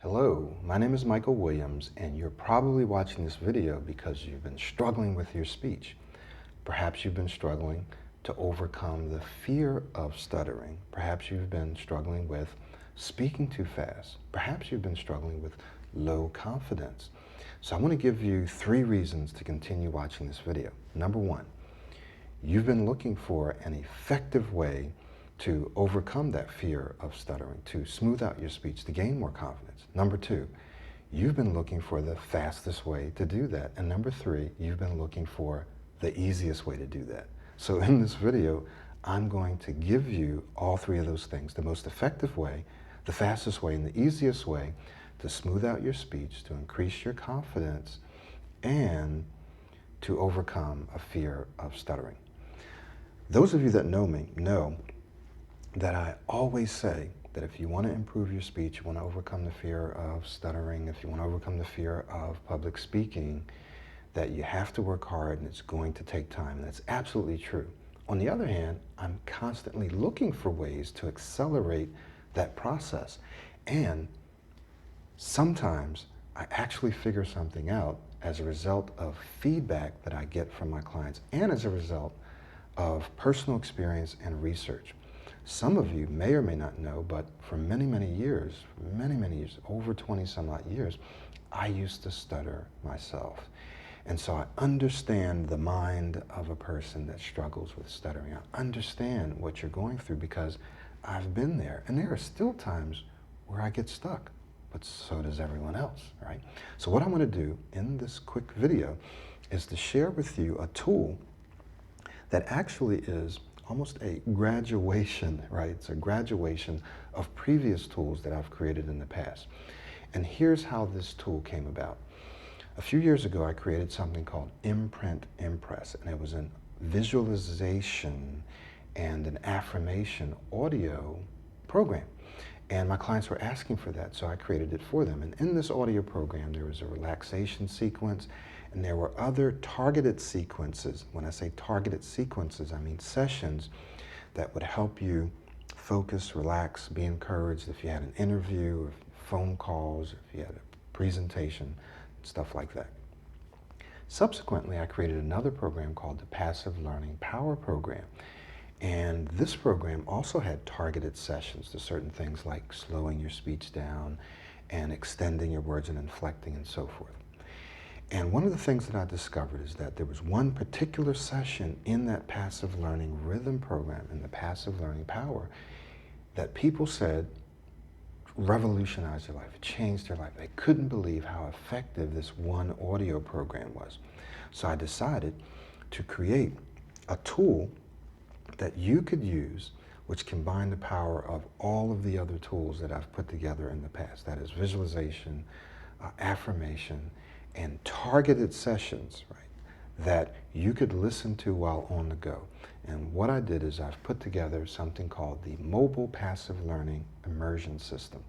Hello, my name is Michael Williams, and you're probably watching this video because you've been struggling with your speech. Perhaps you've been struggling to overcome the fear of stuttering. Perhaps you've been struggling with speaking too fast. Perhaps you've been struggling with low confidence. So I want to give you 3 reasons to continue watching this video. Number 1, you've been looking for an effective way to overcome that fear of stuttering, to smooth out your speech, to gain more confidence. Number 2, you've been looking for the fastest way to do that. And number 3, you've been looking for the easiest way to do that. So in this video, I'm going to give you all 3 of those things: the most effective way, the fastest way, and the easiest way to smooth out your speech, to increase your confidence, and to overcome a fear of stuttering. Those of you that know me know that I always say that if you want to improve your speech, you want to overcome the fear of stuttering, if you want to overcome the fear of public speaking, that you have to work hard and it's going to take time. And that's absolutely true. On the other hand, I'm constantly looking for ways to accelerate that process. And sometimes I actually figure something out as a result of feedback that I get from my clients and as a result of personal experience and research. Some of you may or may not know, but for many, many years, over 20 some odd years, I used to stutter myself. And so I understand the mind of a person that struggles with stuttering. I understand what you're going through because I've been there. And there are still times where I get stuck, but so does everyone else, right? So what I'm going to do in this quick video is to share with you a tool that actually is almost a graduation, right? It's a graduation of previous tools that I've created in the past. And here's how this tool came about. A few years ago, I created something called Imprint Impress, and it was a visualization and an affirmation audio program. And my clients were asking for that, so I created it for them. And in this audio program, there was a relaxation sequence, and there were other targeted sequences. When I say targeted sequences, I mean sessions that would help you focus, relax, be encouraged if you had an interview, or phone calls, if you had a presentation, stuff like that. Subsequently, I created another program called the Passive Learning Power Program. And this program also had targeted sessions to certain things like slowing your speech down and extending your words and inflecting and so forth. And one of the things that I discovered is that there was one particular session in that passive learning rhythm program, in the passive learning power, that people said revolutionized their life, changed their life. They couldn't believe how effective this one audio program was. So I decided to create a tool that you could use, which combined the power of all of the other tools that I've put together in the past. That is visualization, affirmation, and targeted sessions, right, that you could listen to while on the go. And what I did is I've put together something called the Mobile Passive Learning Immersion System.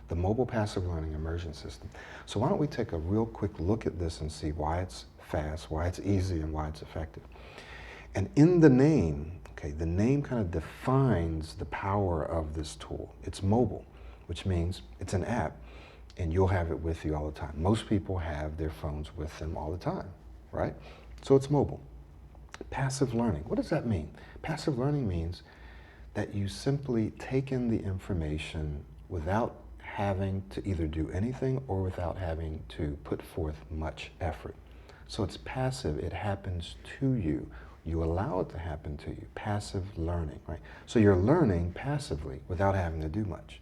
The Mobile Passive Learning Immersion System. So why don't we take a real quick look at this and see why it's fast, why it's easy, and why it's effective. And in the name, okay, the name kind of defines the power of this tool. It's mobile, which means it's an app, and you'll have it with you all the time. Most people have their phones with them all the time, right? So it's mobile. Passive learning, what does that mean? Passive learning means that you simply take in the information without having to either do anything or without having to put forth much effort. So it's passive, it happens to you. You allow it to happen to you. Passive learning, right? So you're learning passively without having to do much.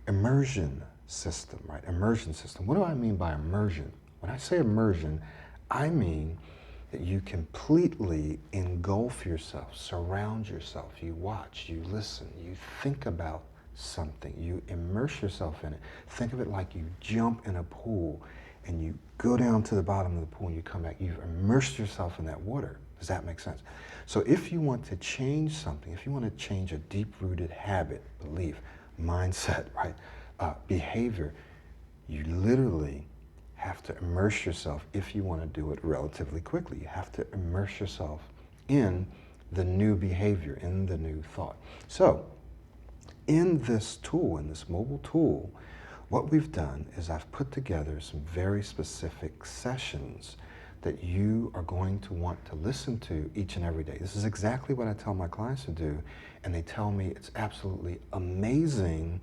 Immersion system, right? Immersion system. What do I mean by immersion? When I say immersion, I mean that you completely engulf yourself, surround yourself. You watch, you listen, you think about something, you immerse yourself in it. Think of it like you jump in a pool and you go down to the bottom of the pool and you come back. You've immersed yourself in that water. Does that make sense? So if you want to change something, if you want to change a deep-rooted habit, belief, mindset, right, behavior, you literally have to immerse yourself if you want to do it relatively quickly. You have to immerse yourself in the new behavior, in the new thought. So in this tool, in this mobile tool, What we've done is I've put together some very specific sessions that you are going to want to listen to each and every day. This is exactly what I tell my clients to do, and they tell me it's absolutely amazing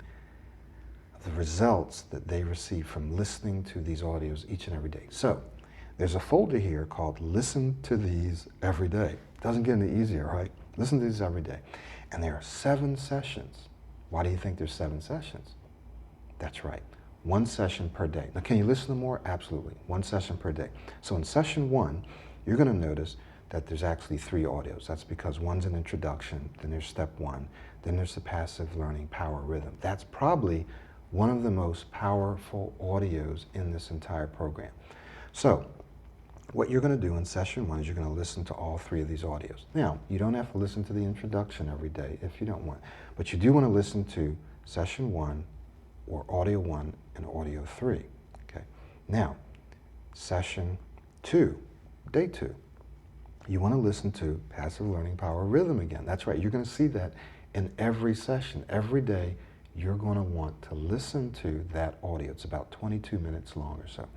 the results that they receive from listening to these audios each and every day. So there's a folder here called Listen to These Every Day. Doesn't get any easier, right? Listen to these every day. And there are 7 sessions. Why do you think there's 7 sessions? That's right. 1 session per day. Now, can you listen to more? Absolutely. 1 session per day. So in session 1, you're going to notice that there's actually 3 audios. That's because one's an introduction, then there's step 1, then there's the passive learning power rhythm. That's probably one of the most powerful audios in this entire program. So what you're going to do in session 1 is you're going to listen to all 3 of these audios. Now, you don't have to listen to the introduction every day if you don't want, but you do want to listen to session 1 or audio 1 and audio 3. Okay. Now, session 2, day 2. You want to listen to passive learning power rhythm again. That's right. You're going to see that in every session. Every day, you're going to want to listen to that audio. It's about 22 minutes long or so.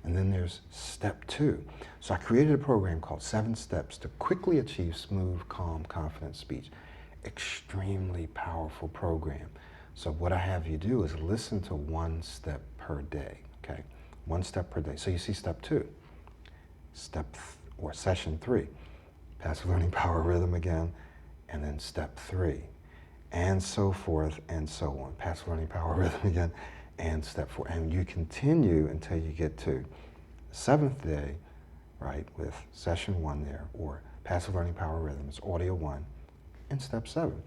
And then there's step 2. So I created a program called 7 Steps to Quickly Achieve Smooth, Calm, Confident Speech. Extremely powerful program. So what I have you do is listen to 1 step per day, okay? 1 step per day. So you see step 2, or session 3, passive learning power rhythm again, and then step 3, and so forth and so on. Passive learning power rhythm again, and step 4. And you continue until you get to the 7th day, right, with session 1 there, or passive learning power rhythm, it's audio 1, and step 7.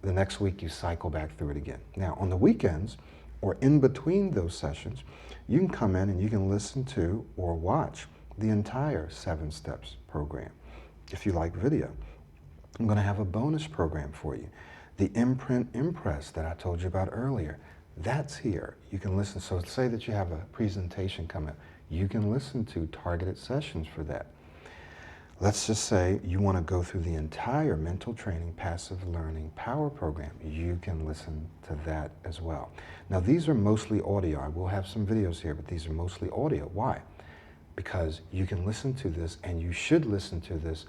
The next week you cycle back through it again. Now on the weekends, or in between those sessions, you can come in and you can listen to or watch the entire 7 Steps program. If you like video, I'm going to have a bonus program for you. The Imprint Impress that I told you about earlier, that's here. You can listen. So say that you have a presentation coming up. You can listen to targeted sessions for that. Let's just say you want to go through the entire mental training, passive learning power program. You can listen to that as well. Now these are mostly audio. I will have some videos here, but these are mostly audio. Why? Because you can listen to this, and you should listen to this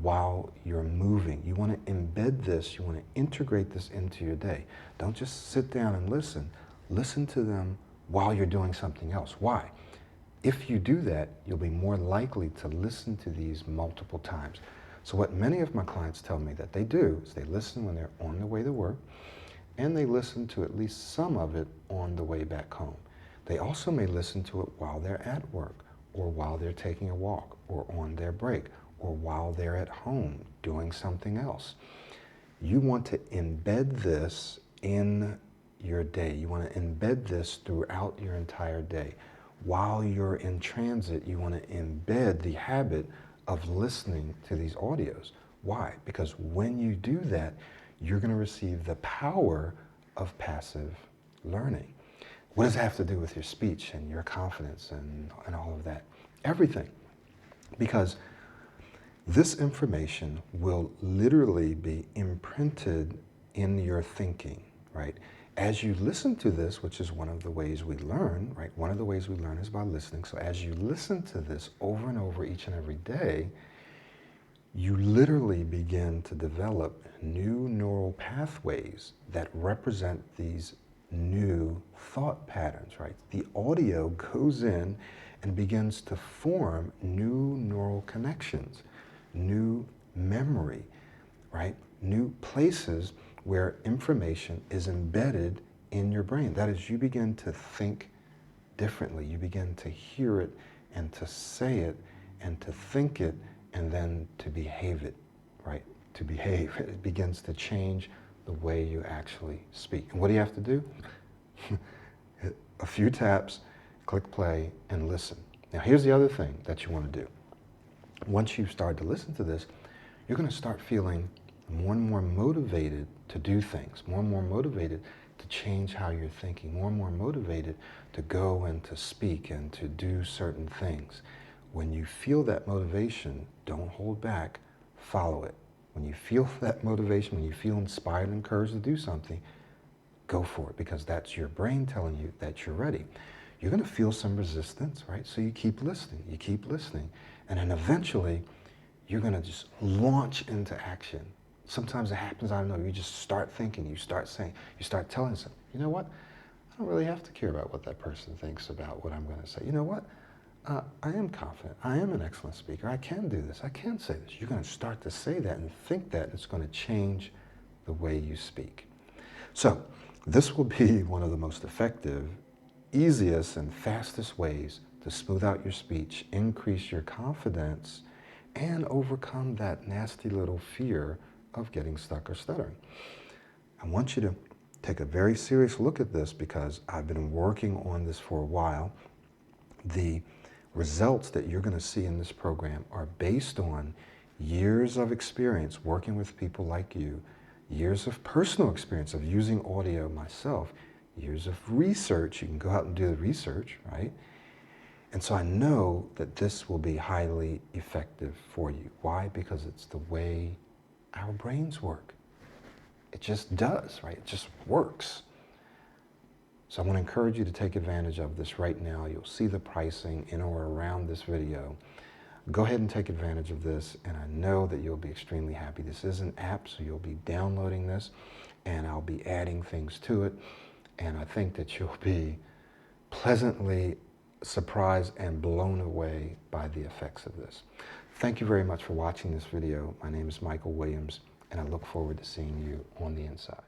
while you're moving. You want to embed this, you want to integrate this into your day. Don't just sit down and listen. Listen to them while you're doing something else. Why? If you do that, you'll be more likely to listen to these multiple times. So what many of my clients tell me that they do is they listen when they're on their way to work, and they listen to at least some of it on the way back home. They also may listen to it while they're at work, or while they're taking a walk, or on their break, or while they're at home doing something else. You want to embed this in your day. You want to embed this throughout your entire day. While you're in transit, you want to embed the habit of listening to these audios. Why? Because when you do that, you're going to receive the power of passive learning. What does it have to do with your speech and your confidence and all of that? Everything. Because this information will literally be imprinted in your thinking, right? As you listen to this, which is one of the ways we learn, right? One of the ways we learn is by listening. So as you listen to this over and over each and every day, you literally begin to develop new neural pathways that represent these new thought patterns, right? The audio goes in and begins to form new neural connections, new memory, right? New places where information is embedded in your brain. That is, you begin to think differently. You begin to hear it and to say it and to think it and then to behave it, right? To behave. It begins to change the way you actually speak. And what do you have to do? A few taps, click play, and listen. Now here's the other thing that you want to do. Once you start to listen to this, you're going to start feeling more and more motivated to do things, more and more motivated to change how you're thinking, more and more motivated to go and to speak and to do certain things. When you feel that motivation, don't hold back, follow it. When you feel that motivation, when you feel inspired and encouraged to do something, go for it, because that's your brain telling you that you're ready. You're going to feel some resistance, right? So you keep listening, and then eventually you're going to just launch into action. Sometimes it happens, I don't know, you just start thinking, you start saying, you start telling yourself, you know what? I don't really have to care about what that person thinks about what I'm going to say. You know what? I am confident. I am an excellent speaker. I can do this. I can say this. You're going to start to say that and think that, and it's going to change the way you speak. So this will be one of the most effective, easiest, and fastest ways to smooth out your speech, increase your confidence, and overcome that nasty little fear of getting stuck or stuttering. I want you to take a very serious look at this, because I've been working on this for a while. The results that you're going to see in this program are based on years of experience working with people like you, years of personal experience of using audio myself, years of research. You can go out and do the research, right? And so I know that this will be highly effective for you. Why? Because it's the way our brains work. It just does, right? It just works. So I want to encourage you to take advantage of this right now. You'll see the pricing in or around this video. Go ahead and take advantage of this, and I know that you'll be extremely happy. This is an app, so you'll be downloading this, and I'll be adding things to it, and I think that you'll be pleasantly surprised and blown away by the effects of this. Thank you very much for watching this video. My name is Michael Williams, and I look forward to seeing you on the inside.